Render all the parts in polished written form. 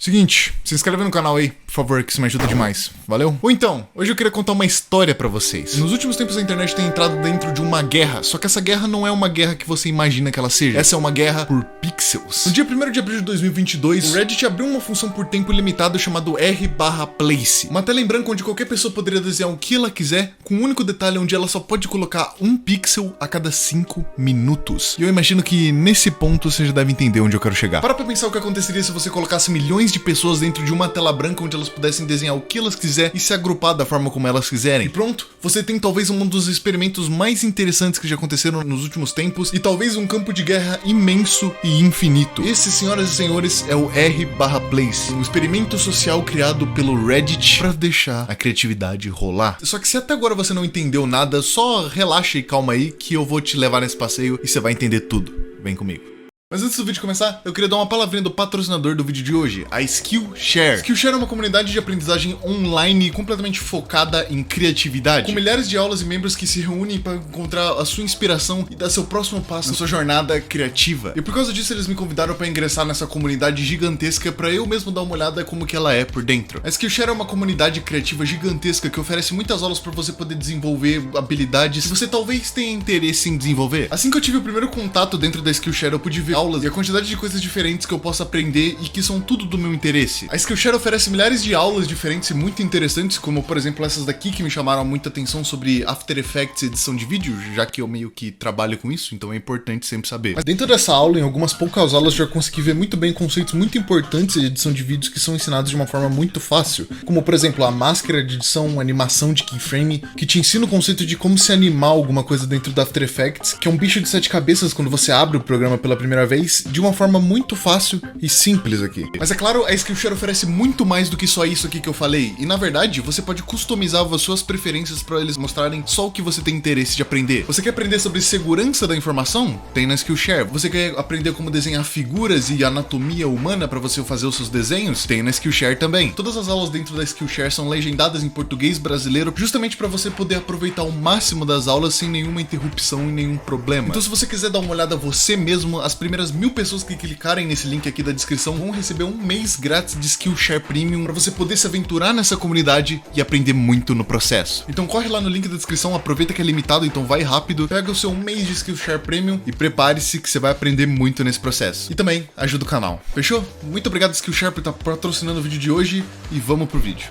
Seguinte, se inscreve no canal aí, por favor, que isso me ajuda demais. Valeu? Ou então, hoje eu queria contar uma história pra vocês. Nos últimos tempos a internet tem entrado dentro de uma guerra, só que essa guerra não é uma guerra que você imagina que ela seja. Essa é uma guerra por pixels. No dia 1º de abril de 2022, o Reddit abriu uma função por tempo limitado chamado r/place. Uma tela em branco onde qualquer pessoa poderia desenhar o que ela quiser, com um único detalhe onde ela só pode colocar um pixel a cada 5 minutos. E eu imagino que nesse ponto você já deve entender onde eu quero chegar. Para pra pensar o que aconteceria se você colocasse milhões de pessoas dentro de uma tela branca onde elas pudessem desenhar o que elas quiserem e se agrupar da forma como elas quiserem. E pronto, você tem talvez um dos experimentos mais interessantes que já aconteceram nos últimos tempos e talvez um campo de guerra imenso e infinito. Esse, senhoras e senhores, é o r/place, um experimento social criado pelo Reddit para deixar a criatividade rolar. Só que se até agora você não entendeu nada, só relaxa e calma aí que eu vou te levar nesse passeio e você vai entender tudo. Vem comigo. Mas antes do vídeo começar, eu queria dar uma palavrinha do patrocinador do vídeo de hoje, a Skillshare. Skillshare é uma comunidade de aprendizagem online completamente focada em criatividade, com milhares de aulas e membros que se reúnem para encontrar a sua inspiração e dar seu próximo passo na sua jornada criativa. E por causa disso eles me convidaram para ingressar nessa comunidade gigantesca para eu mesmo dar uma olhada como que ela é por dentro. A Skillshare é uma comunidade criativa gigantesca que oferece muitas aulas para você poder desenvolver habilidades que você talvez tenha interesse em desenvolver. Assim que eu tive o primeiro contato dentro da Skillshare, eu pude ver aulas e a quantidade de coisas diferentes que eu posso aprender e que são tudo do meu interesse. A Skillshare oferece milhares de aulas diferentes e muito interessantes, como por exemplo essas daqui que me chamaram muita atenção sobre After Effects e edição de vídeo, já que eu meio que trabalho com isso, então é importante sempre saber. Mas dentro dessa aula, em algumas poucas aulas, eu já consegui ver muito bem conceitos muito importantes de edição de vídeos que são ensinados de uma forma muito fácil, como por exemplo a máscara de edição, animação de keyframe, que te ensina o conceito de como se animar alguma coisa dentro do After Effects, que é um bicho de 7 cabeças quando você abre o programa pela primeira vez, de uma forma muito fácil e simples aqui. Mas é claro, a Skillshare oferece muito mais do que só isso aqui que eu falei, e na verdade você pode customizar as suas preferências para eles mostrarem só o que você tem interesse de aprender. Você quer aprender sobre segurança da informação? Tem na Skillshare. Você quer aprender como desenhar figuras e anatomia humana para você fazer os seus desenhos? Tem na Skillshare também. Todas as aulas dentro da Skillshare são legendadas em português brasileiro, justamente para você poder aproveitar o máximo das aulas sem nenhuma interrupção e nenhum problema. Então se você quiser dar uma olhada você mesmo, as primeiras 1000 pessoas que clicarem nesse link aqui da descrição vão receber um mês grátis de Skillshare Premium para você poder se aventurar nessa comunidade e aprender muito no processo. Então corre lá no link da descrição, aproveita que é limitado, então vai rápido, pega o seu mês de Skillshare Premium e prepare-se que você vai aprender muito nesse processo. E também ajuda o canal. Fechou? Muito obrigado Skillshare por estar patrocinando o vídeo de hoje e vamos pro vídeo.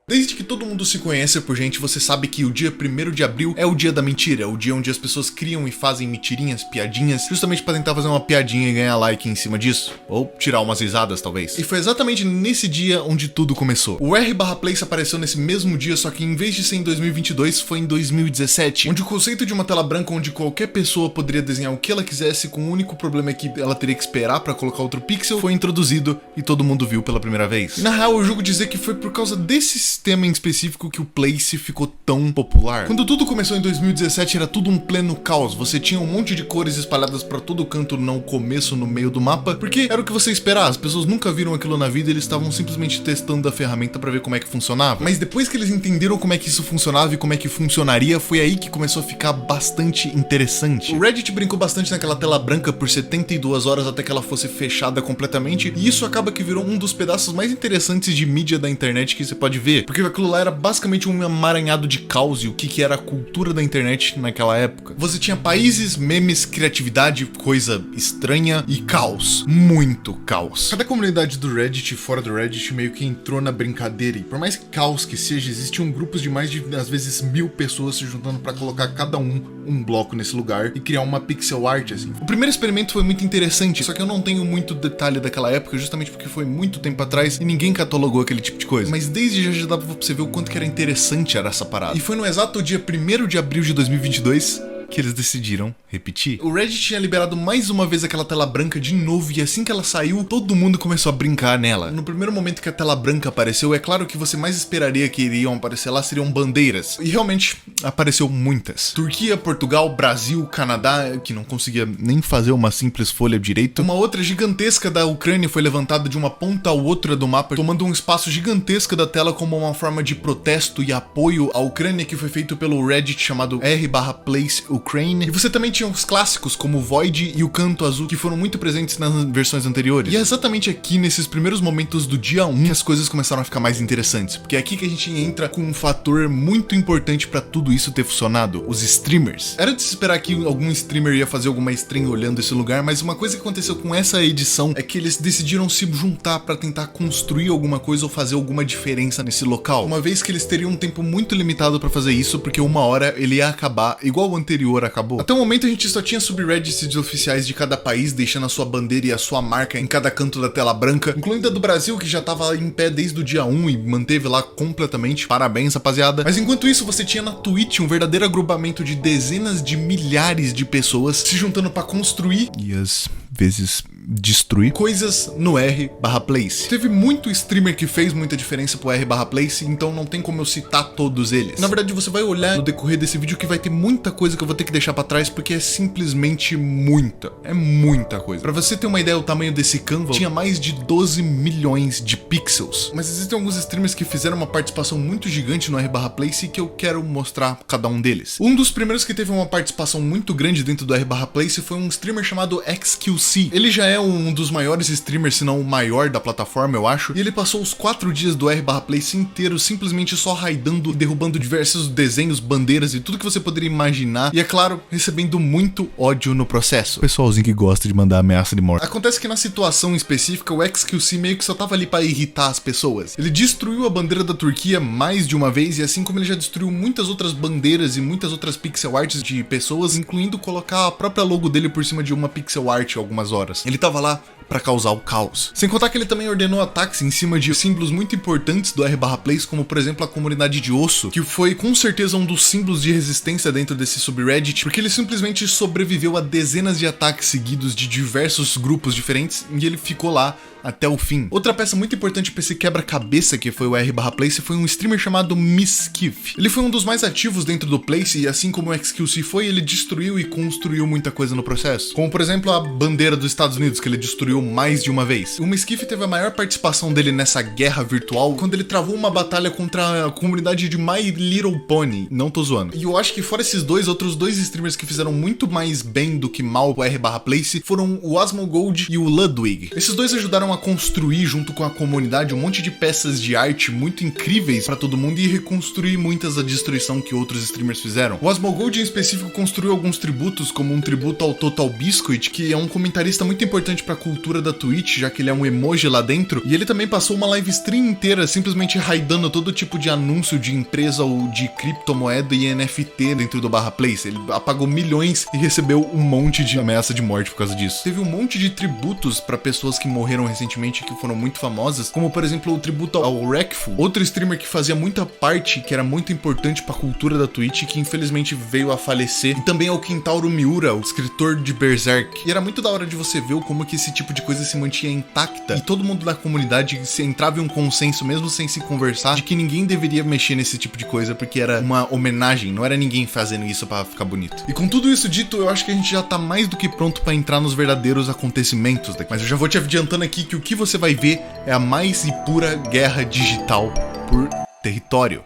Desde que todo mundo se conhece por gente, você sabe que o dia 1º de abril é o dia da mentira, é o dia onde as pessoas criam e fazem mentirinhas, piadinhas, justamente para tentar fazer uma piadinha e ganhar like em cima disso, ou tirar umas risadas talvez. E foi exatamente nesse dia onde tudo começou. O r/place apareceu nesse mesmo dia, só que em vez de ser em 2022, foi em 2017, onde o conceito de uma tela branca onde qualquer pessoa poderia desenhar o que ela quisesse, com o único problema é que ela teria que esperar para colocar outro pixel, foi introduzido e todo mundo viu pela primeira vez. E na real, eu julgo dizer que foi por causa desses tema em específico que o Place ficou tão popular. Quando tudo começou em 2017 era tudo um pleno caos, você tinha um monte de cores espalhadas pra todo canto no começo, no meio do mapa, porque era o que você esperava, as pessoas nunca viram aquilo na vida, eles estavam simplesmente testando a ferramenta pra ver como é que funcionava. Mas depois que eles entenderam como é que isso funcionava e como é que funcionaria, foi aí que começou a ficar bastante interessante. O Reddit brincou bastante naquela tela branca por 72 horas até que ela fosse fechada completamente, e isso acaba que virou um dos pedaços mais interessantes de mídia da internet que você pode ver, porque aquilo lá era basicamente um emaranhado de caos e o que era a cultura da internet naquela época. Você tinha países, memes, criatividade, coisa estranha e caos. Muito caos. Cada comunidade do Reddit e fora do Reddit meio que entrou na brincadeira e por mais caos que seja, existiam grupos de mais de, às vezes, 1000 pessoas se juntando para colocar cada um bloco nesse lugar e criar uma pixel art, assim. O primeiro experimento foi muito interessante, só que eu não tenho muito detalhe daquela época, justamente porque foi muito tempo atrás e ninguém catalogou aquele tipo de coisa. Mas desde já dava pra você ver o quanto que era interessante era essa parada. E foi no exato dia 1º de abril de 2022 que eles decidiram repetir. O Reddit tinha liberado mais uma vez aquela tela branca de novo e assim que ela saiu, todo mundo começou a brincar nela. No primeiro momento que a tela branca apareceu, é claro que você mais esperaria que iriam aparecer lá seriam bandeiras. E realmente, apareceu muitas. Turquia, Portugal, Brasil, Canadá, que não conseguia nem fazer uma simples folha direito. Uma outra gigantesca da Ucrânia foi levantada de uma ponta a outra do mapa, tomando um espaço gigantesco da tela como uma forma de protesto e apoio à Ucrânia, que foi feito pelo Reddit chamado r/place o Crane, e você também tinha os clássicos como o Void e o Canto Azul, que foram muito presentes nas versões anteriores. E é exatamente aqui, nesses primeiros momentos do dia 1, que as coisas começaram a ficar mais interessantes, porque é aqui que a gente entra com um fator muito importante pra tudo isso ter funcionado: os streamers. Era de se esperar que algum streamer ia fazer alguma stream olhando esse lugar, mas uma coisa que aconteceu com essa edição é que eles decidiram se juntar pra tentar construir alguma coisa ou fazer alguma diferença nesse local, uma vez que eles teriam um tempo muito limitado pra fazer isso, porque uma hora ele ia acabar igual o anterior acabou. Até o momento a gente só tinha subreddits oficiais de cada país deixando a sua bandeira e a sua marca em cada canto da tela branca, incluindo a do Brasil, que já tava em pé desde o dia 1 e manteve lá completamente. Parabéns, rapaziada. Mas enquanto isso, você tinha na Twitch um verdadeiro agrupamento de dezenas de milhares de pessoas se juntando pra construir e às vezes destruir coisas no r/place. Teve muito streamer que fez muita diferença pro r/place, então não tem como eu citar todos eles. Na verdade, você vai olhar no decorrer desse vídeo que vai ter muita coisa que eu vou ter que deixar pra trás, porque é simplesmente muita. É muita coisa. Pra você ter uma ideia, o tamanho desse Canva tinha mais de 12 milhões de pixels. Mas existem alguns streamers que fizeram uma participação muito gigante no r/place que eu quero mostrar cada um deles. Um dos primeiros que teve uma participação muito grande dentro do r/place foi um streamer chamado XQC. Ele já é um dos maiores streamers, se não o maior da plataforma, eu acho. E ele passou os 4 dias do r/place inteiro simplesmente só raidando, derrubando diversos desenhos, bandeiras e tudo que você poderia imaginar. E é claro, recebendo muito ódio no processo. Pessoalzinho que gosta de mandar ameaça de morte. Acontece que na situação específica, o XQC meio que só tava ali pra irritar as pessoas. Ele destruiu a bandeira da Turquia mais de uma vez, e assim como ele já destruiu muitas outras bandeiras e muitas outras pixel arts de pessoas, incluindo colocar a própria logo dele por cima de uma pixel art algumas horas. Ele tava lá pra causar o caos. Sem contar que ele também ordenou ataques em cima de símbolos muito importantes do r/place, como por exemplo a comunidade de osso, que foi com certeza um dos símbolos de resistência dentro desse subreddit, porque ele simplesmente sobreviveu a dezenas de ataques seguidos de diversos grupos diferentes e ele ficou lá até o fim. Outra peça muito importante pra esse quebra-cabeça que foi o r/place foi um streamer chamado Miskif. Ele foi um dos mais ativos dentro do place e assim como o XQC foi, ele destruiu e construiu muita coisa no processo. Como por exemplo a bandeira dos Estados Unidos, que ele destruiu mais de uma vez. O Miskif teve a maior participação dele nessa guerra virtual quando ele travou uma batalha contra a comunidade de My Little Pony. Não tô zoando. E eu acho que fora esses dois, outros dois streamers que fizeram muito mais bem do que mal o r/place foram o Asmongold e o Ludwig. Esses dois ajudaram a construir junto com a comunidade um monte de peças de arte muito incríveis pra todo mundo e reconstruir muitas da destruição que outros streamers fizeram. O Asmongold em específico construiu alguns tributos, como um tributo ao Total Biscuit, que é um comentarista muito importante pra cultura da Twitch, já que ele é um emoji lá dentro, e ele também passou uma live stream inteira simplesmente raidando todo tipo de anúncio de empresa ou de criptomoeda e NFT dentro do /place. Ele apagou milhões e recebeu um monte de ameaça de morte por causa disso. Teve um monte de tributos pra pessoas que morreram recentemente que foram muito famosas, como por exemplo o tributo ao Wreckful, outro streamer que fazia muita parte, que era muito importante pra cultura da Twitch, que infelizmente veio a falecer, e também ao Kentaro Miura, o escritor de Berserk. E era muito da hora de você ver como que esse tipo de coisa se mantinha intacta, e todo mundo da comunidade se entrava em um consenso, mesmo sem se conversar, de que ninguém deveria mexer nesse tipo de coisa, porque era uma homenagem, não era ninguém fazendo isso pra ficar bonito. E com tudo isso dito, eu acho que a gente já tá mais do que pronto pra entrar nos verdadeiros acontecimentos daqui. Mas eu já vou te adiantando aqui que o que você vai ver é a mais e pura guerra digital por território.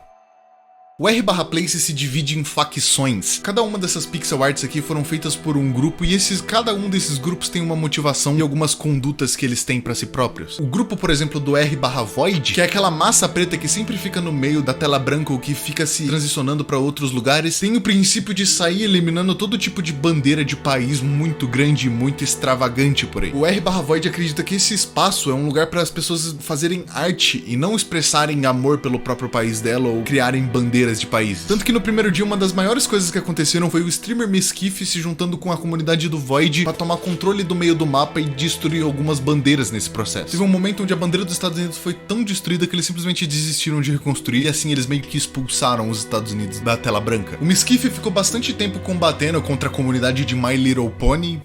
O r/place se divide em facções. Cada uma dessas pixel arts aqui foram feitas por um grupo e cada um desses grupos tem uma motivação e algumas condutas que eles têm pra si próprios. O grupo, por exemplo, do r/void, que é aquela massa preta que sempre fica no meio da tela branca ou que fica se transicionando pra outros lugares, tem o princípio de sair eliminando todo tipo de bandeira de país muito grande e muito extravagante por aí. O r/void acredita que esse espaço é um lugar para as pessoas fazerem arte e não expressarem amor pelo próprio país dela ou criarem bandeiras de países. Tanto que no primeiro dia, uma das maiores coisas que aconteceram foi o streamer Miskif se juntando com a comunidade do Void para tomar controle do meio do mapa e destruir algumas bandeiras nesse processo. Teve um momento onde a bandeira dos Estados Unidos foi tão destruída que eles simplesmente desistiram de reconstruir e assim eles meio que expulsaram os Estados Unidos da tela branca. O Miskif ficou bastante tempo combatendo contra a comunidade de My Little Pony.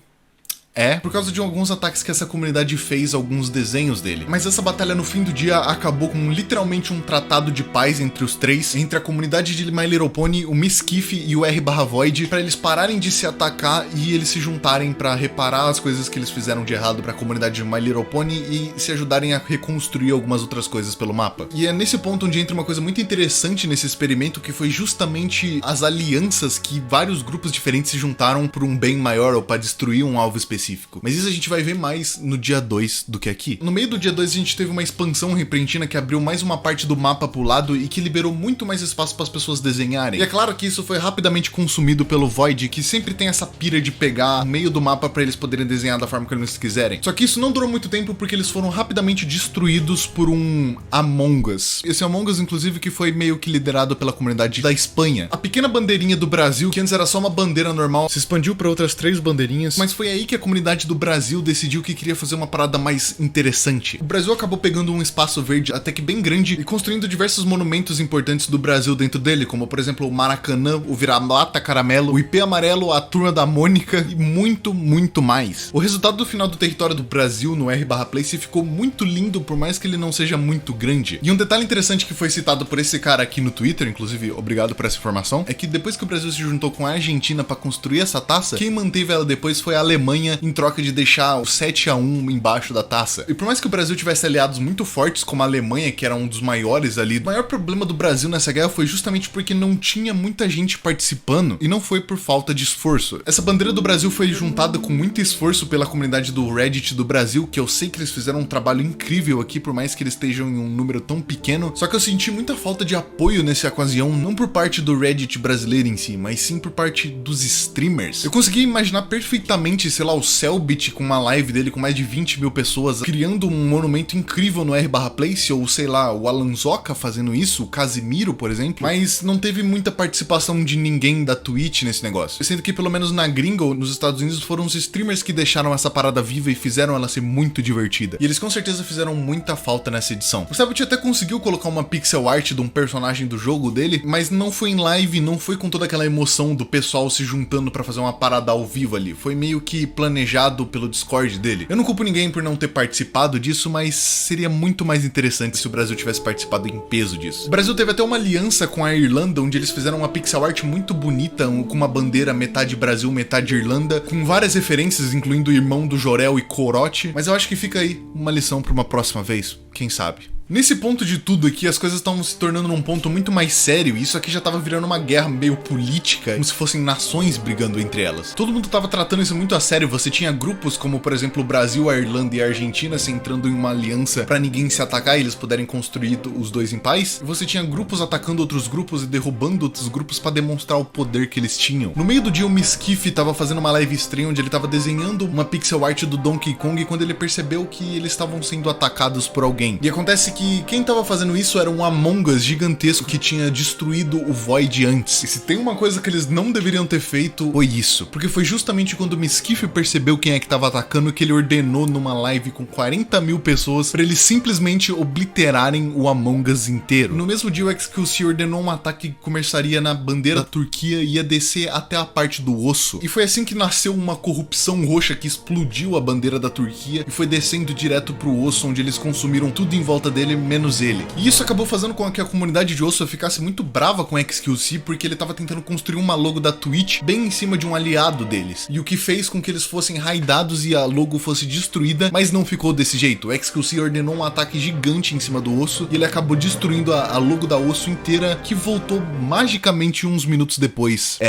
É, por causa de alguns ataques que essa comunidade fez, alguns desenhos dele. Mas essa batalha no fim do dia acabou com literalmente um tratado de paz entre os três, entre a comunidade de My Little Pony, o Miskiff e o R/Void, pra eles pararem de se atacar e eles se juntarem pra reparar as coisas que eles fizeram de errado pra comunidade de My Little Pony e se ajudarem a reconstruir algumas outras coisas pelo mapa. E é nesse ponto onde entra uma coisa muito interessante nesse experimento, que foi justamente as alianças que vários grupos diferentes se juntaram por um bem maior ou pra destruir um alvo específico. Mas isso a gente vai ver mais no dia 2 do que aqui. No meio do dia 2 a gente teve uma expansão repentina que abriu mais uma parte do mapa pro lado e que liberou muito mais espaço para as pessoas desenharem. E é claro que isso foi rapidamente consumido pelo Void, que sempre tem essa pira de pegar o meio do mapa para eles poderem desenhar da forma que eles quiserem. Só que isso não durou muito tempo porque eles foram rapidamente destruídos por um Among Us. Esse Among Us, inclusive, que foi meio que liderado pela comunidade da Espanha. A pequena bandeirinha do Brasil, que antes era só uma bandeira normal, se expandiu para outras 3 bandeirinhas, mas foi aí que a comunidade do Brasil decidiu que queria fazer uma parada mais interessante. O Brasil acabou pegando um espaço verde até que bem grande e construindo diversos monumentos importantes do Brasil dentro dele, como por exemplo o Maracanã, o Vira-Lata Caramelo, o IP Amarelo, a Turma da Mônica e muito, muito mais. O resultado do final do território do Brasil no R/Place ficou muito lindo, por mais que ele não seja muito grande. E um detalhe interessante que foi citado por esse cara aqui no Twitter, inclusive obrigado por essa informação, é que depois que o Brasil se juntou com a Argentina para construir essa taça, quem manteve ela depois foi a Alemanha, em troca de deixar o 7-1 embaixo da taça. E por mais que o Brasil tivesse aliados muito fortes, como a Alemanha, que era um dos maiores ali, o maior problema do Brasil nessa guerra foi justamente porque não tinha muita gente participando, e não foi por falta de esforço. Essa bandeira do Brasil foi juntada com muito esforço pela comunidade do Reddit do Brasil, que eu sei que eles fizeram um trabalho incrível aqui, por mais que eles estejam em um número tão pequeno, só que eu senti muita falta de apoio nessa ocasião, não por parte do Reddit brasileiro em si, mas sim por parte dos streamers. Eu consegui imaginar perfeitamente, sei lá, o Selbit com uma live dele com mais de 20 mil pessoas, criando um monumento incrível no R/Place, ou sei lá, o Alanzoca fazendo isso, o Casimiro, por exemplo, mas não teve muita participação de ninguém da Twitch nesse negócio. Sendo que pelo menos na gringa, nos Estados Unidos, foram os streamers que deixaram essa parada viva e fizeram ela ser muito divertida. E eles com certeza fizeram muita falta nessa edição. O Selbit até conseguiu colocar uma pixel art de um personagem do jogo dele, mas não foi em live, não foi com toda aquela emoção do pessoal se juntando pra fazer uma parada ao vivo ali. Foi meio que planejado pelo Discord dele. Eu não culpo ninguém por não ter participado disso, mas seria muito mais interessante se o Brasil tivesse participado em peso disso. O Brasil teve até uma aliança com a Irlanda, onde eles fizeram uma pixel art muito bonita, com uma bandeira metade Brasil, metade Irlanda, com várias referências, incluindo o irmão do Jorel e Corote, mas eu acho que fica aí uma lição pra uma próxima vez, quem sabe. Nesse ponto de tudo aqui, as coisas estavam se tornando num ponto muito mais sério, e isso aqui já tava virando uma guerra meio política, como se fossem nações brigando entre elas. Todo mundo tava tratando isso muito a sério, você tinha grupos como, por exemplo, o Brasil, a Irlanda e a Argentina se entrando em uma aliança pra ninguém se atacar e eles puderem construir os dois em paz. E você tinha grupos atacando outros grupos e derrubando outros grupos pra demonstrar o poder que eles tinham. No meio do dia, o Miskiff tava fazendo uma live stream onde ele tava desenhando uma pixel art do Donkey Kong quando ele percebeu que eles estavam sendo atacados por alguém. E acontece que quem tava fazendo isso era um Among Us gigantesco que tinha destruído o Void antes. E se tem uma coisa que eles não deveriam ter feito, foi isso. Porque foi justamente quando o Miskiff percebeu quem é que tava atacando que ele ordenou numa live com 40 mil pessoas pra eles simplesmente obliterarem o Among Us inteiro. No mesmo dia, o XQC ordenou um ataque que começaria na bandeira da Turquia e ia descer até a parte do osso. E foi assim que nasceu uma corrupção roxa que explodiu a bandeira da Turquia e foi descendo direto pro osso, onde eles consumiram tudo em volta dele, menos ele. E isso acabou fazendo com que a comunidade de osso ficasse muito brava com o XQC, porque ele tava tentando construir uma logo da Twitch bem em cima de um aliado deles. E o que fez com que eles fossem raidados e a logo fosse destruída, mas não ficou desse jeito. O XQC ordenou um ataque gigante em cima do osso e ele acabou destruindo a logo da osso inteira, que voltou magicamente uns minutos depois.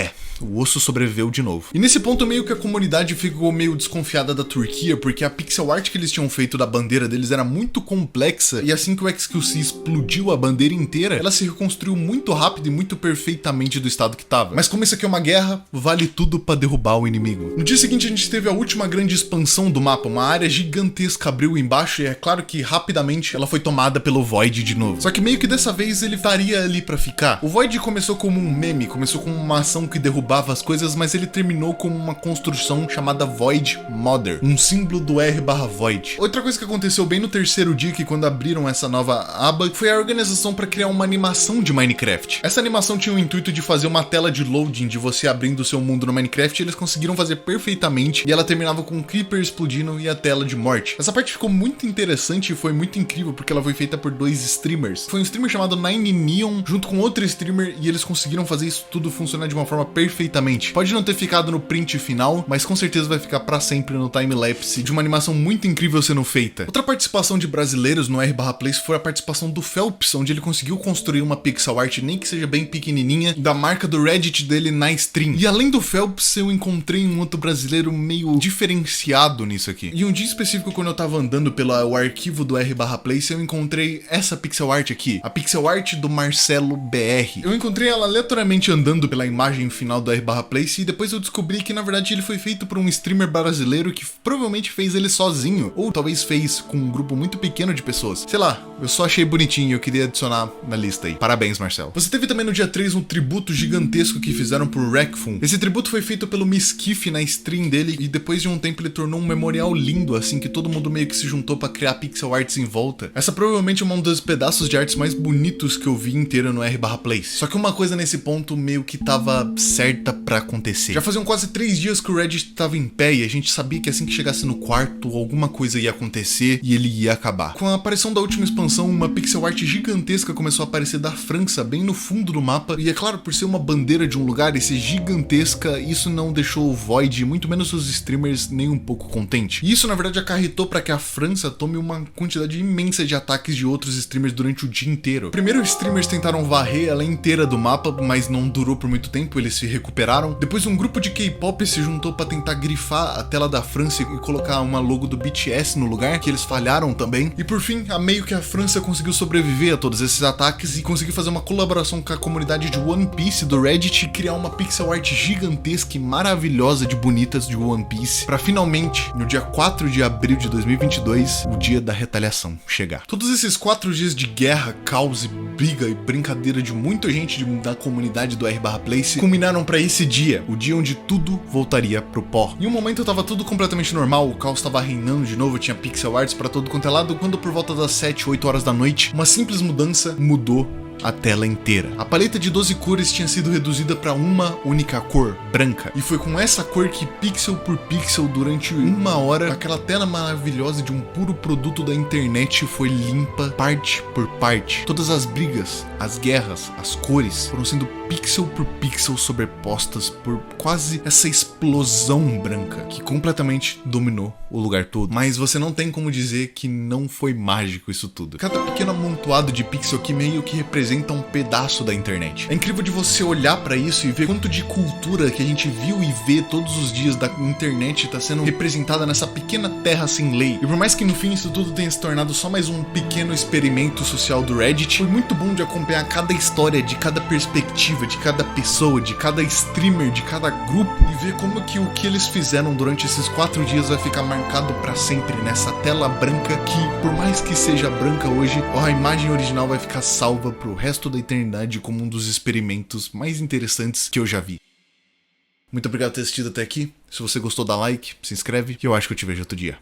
O osso sobreviveu de novo. E nesse ponto meio que a comunidade ficou meio desconfiada da Turquia, porque a pixel art que eles tinham feito da bandeira deles era muito complexa, e assim que o XQC explodiu a bandeira inteira, ela se reconstruiu muito rápido e muito perfeitamente do estado que tava. Mas como isso aqui é uma guerra, vale tudo pra derrubar o inimigo. No dia seguinte a gente teve a última grande expansão do mapa, uma área gigantesca abriu embaixo, e é claro que rapidamente ela foi tomada pelo Void de novo. Só que meio que dessa vez ele estaria ali pra ficar. O Void começou como um meme, começou como uma ação que derrubava derrubava as coisas, mas ele terminou como uma construção chamada Void Mother, um símbolo do R/Void. Outra coisa que aconteceu bem no terceiro dia, que quando abriram essa nova aba, foi a organização para criar uma animação de Minecraft. Essa animação tinha o intuito de fazer uma tela de loading de você abrindo o seu mundo no Minecraft, e eles conseguiram fazer perfeitamente, e ela terminava com um creeper explodindo e a tela de morte. Essa parte ficou muito interessante e foi muito incrível, porque ela foi feita por 2 streamers. Foi um streamer chamado Nine Neon, junto com outro streamer, e eles conseguiram fazer isso tudo funcionar de uma forma perfeitamente. Pode não ter ficado no print final, mas com certeza vai ficar pra sempre no time-lapse de uma animação muito incrível sendo feita. Outra participação de brasileiros no R/Place foi a participação do Phelps, onde ele conseguiu construir uma pixel art, nem que seja bem pequenininha, da marca do Reddit dele na stream. E além do Phelps, eu encontrei um outro brasileiro meio diferenciado nisso aqui. E um dia específico, quando eu tava andando pelo arquivo do R/Place, eu encontrei essa pixel art aqui, a pixel art do Marcelo BR. Eu encontrei ela aleatoriamente andando pela imagem final do R/Place, e depois eu descobri que na verdade ele foi feito por um streamer brasileiro que provavelmente fez ele sozinho, ou talvez fez com um grupo muito pequeno de pessoas. Sei lá, eu só achei bonitinho e eu queria adicionar na lista aí. Parabéns, Marcelo. Você teve também no dia 3 um tributo gigantesco que fizeram por Rekfun. Esse tributo foi feito pelo Miskiff na stream dele, e depois de um tempo ele tornou um memorial lindo, assim, que todo mundo meio que se juntou pra criar pixel arts em volta. Essa provavelmente é um dos pedaços de artes mais bonitos que eu vi inteira no R/Place. Só que uma coisa nesse ponto meio que tava certa pra acontecer. Já faziam quase 3 dias que o Reddit tava em pé, e a gente sabia que assim que chegasse no quarto, alguma coisa ia acontecer e ele ia acabar. Com a aparição da última expansão, uma pixel art gigantesca começou a aparecer da França, bem no fundo do mapa, e é claro, por ser uma bandeira de um lugar, esse gigantesca, isso não deixou o Void, muito menos os streamers, nem um pouco contente. E isso na verdade acarretou para que a França tome uma quantidade imensa de ataques de outros streamers durante o dia inteiro. Primeiro, os streamers tentaram varrer ela inteira do mapa, mas não durou por muito tempo, eles se recuperaram. Depois um grupo de K-pop se juntou para tentar grifar a tela da França e colocar uma logo do BTS no lugar, que eles falharam também. E por fim, a meio que a França conseguiu sobreviver a todos esses ataques e conseguiu fazer uma colaboração com a comunidade de One Piece do Reddit e criar uma pixel art gigantesca e maravilhosa de bonitas de One Piece, para finalmente, no dia 4 de abril de 2022, o dia da retaliação chegar. Todos esses 4 dias de guerra, caos e briga e brincadeira de muita gente da comunidade do R/Place culminaram para esse dia, o dia onde tudo voltaria pro pó. Em um momento tava tudo completamente normal, o caos tava reinando de novo, tinha pixel arts para todo quanto é lado, quando por volta das 7, 8 horas da noite, uma simples mudança mudou a tela inteira. A paleta de 12 cores tinha sido reduzida para uma única cor, branca. E foi com essa cor que, pixel por pixel, durante 1 hora, aquela tela maravilhosa de um puro produto da internet foi limpa, parte por parte. Todas as brigas, as guerras, as cores foram sendo pixel por pixel sobrepostas por quase essa explosão branca que completamente dominou o lugar todo. Mas você não tem como dizer que não foi mágico isso tudo. Cada pequeno amontoado de pixel aqui meio que representa um pedaço da internet. É incrível de você olhar pra isso e ver quanto de cultura que a gente viu e vê todos os dias da internet tá sendo representada nessa pequena terra sem lei. E por mais que no fim isso tudo tenha se tornado só mais um pequeno experimento social do Reddit, foi muito bom de acompanhar cada história, de cada perspectiva, de cada pessoa, de cada streamer, de cada grupo, e ver como que o que eles fizeram durante esses 4 dias vai ficar marcado pra sempre nessa tela branca que, por mais que seja branca hoje, a imagem original vai ficar salva pro resto da eternidade como um dos experimentos mais interessantes que eu já vi. Muito obrigado por ter assistido até aqui. Se você gostou, dá like, se inscreve e eu acho que eu te vejo outro dia.